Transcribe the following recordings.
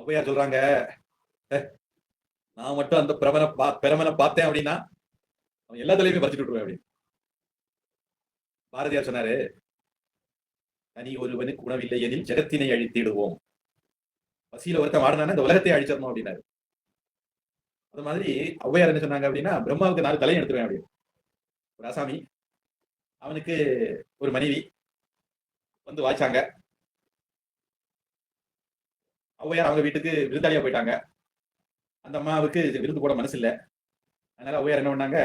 ஔவையார் சொல்றாங்க, நான் மட்டும் அந்த பிரமனை பார்த்தேன் அப்படின்னா அவன் எல்லா தலையுமே பறிச்சுட்டு விட்டுருவேன் அப்படின்னு. பாரதியார் சொன்னாரு, தனி ஒருவனுக்கு உணவில்லை எனில் ஜெகத்தினை அழித்திடுவோம். பசியில ஒருத்தன் வாடினானா இந்த உலகத்தை அழிச்சிடணும் அப்படின்னாரு. அது மாதிரி ஔவையார் என்ன சொன்னாங்க அப்படின்னா, பிரம்மாவுக்கு 4 தலையை எடுத்துருவேன் அப்படின்னு. ஒரு ஆசாமி, அவனுக்கு ஒரு மனைவி வந்து வாய்ச்சாங்க. ஔவையார் அவங்க வீட்டுக்கு விருந்தாளியா போயிட்டாங்க. அந்த அம்மாவுக்கு விருந்து போட மனசு இல்ல. அதனால ஔவையார் என்ன பண்ணாங்க,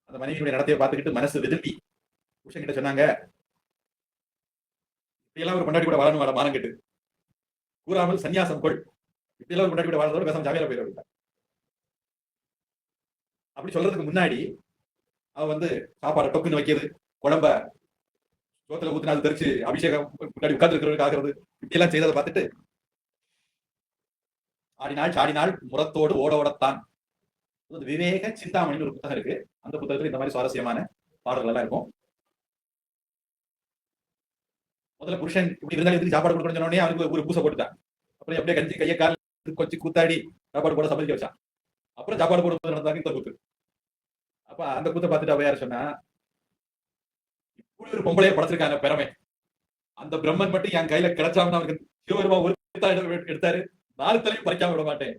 அந்த மனைவியுடைய நடத்தையை பார்த்துக்கிட்டு மனசு விரும்பி புருஷன் கிட்ட சொன்னாங்க, இப்படியெல்லாம் ஒரு கொண்டாடி கூட வாழணும் மானம் கெட்டு கூறாமல் சன்னியாசம் கொள், இப்படியெல்லாம் ஒரு கொண்டாடி கூட வாழ்றதோட பேசாம ஜாமியால போயிடும். அப்படி சொல்றதுக்கு முன்னாடி அவ வந்து சாப்பாடு டொக்குன்னு வைக்கிறது, குழம்ப சோத்துல ஊத்தினா அது தெரிச்சு அபிஷேகம் முன்னாடி உட்கார்ந்து இருக்கிறவருக்கு ஆகிறது, இப்படி எல்லாம் செய்ததை பார்த்துட்டு ஆடினாள் சாடினாள் முரத்தோடு ஓட ஓடத்தான். விவேக சிந்தாமணின்னு ஒரு புத்தகம் இருக்கு. அந்த புத்தகத்துல இந்த மாதிரி சுவாரஸ்யமான பாடல்கள் எல்லாம் இருக்கும். முதல்ல புருஷன் இப்படி இருந்தாலும் சாப்பாடு கொடுக்கணும்னு சொன்னோடனே அவனுக்கு ஒரு பூசை போட்டுட்டான். அப்புறம் எப்படியே கஞ்சி கையை கால் கொஞ்சம் கூத்தாடி சாப்பாடு போட சம்மதிக்க வச்சான். அப்புறம் சாப்பாடு போடும்போது நடந்தாங்க இந்த கூத்து. அப்ப அந்த கூத்தை பார்த்துட்டு ஔவையார் சொன்னா, இப்படி ஒரு பொம்பளையை படைச்சிருக்காங்க பெருமை, அந்த பிரம்மன் மட்டும் என் கையில கிடைச்சாமன்னு அவனுக்கு சிவபெருமா ஒரு எடுத்தாரு, 4 தலையும் பறிக்காம விட மாட்டேன்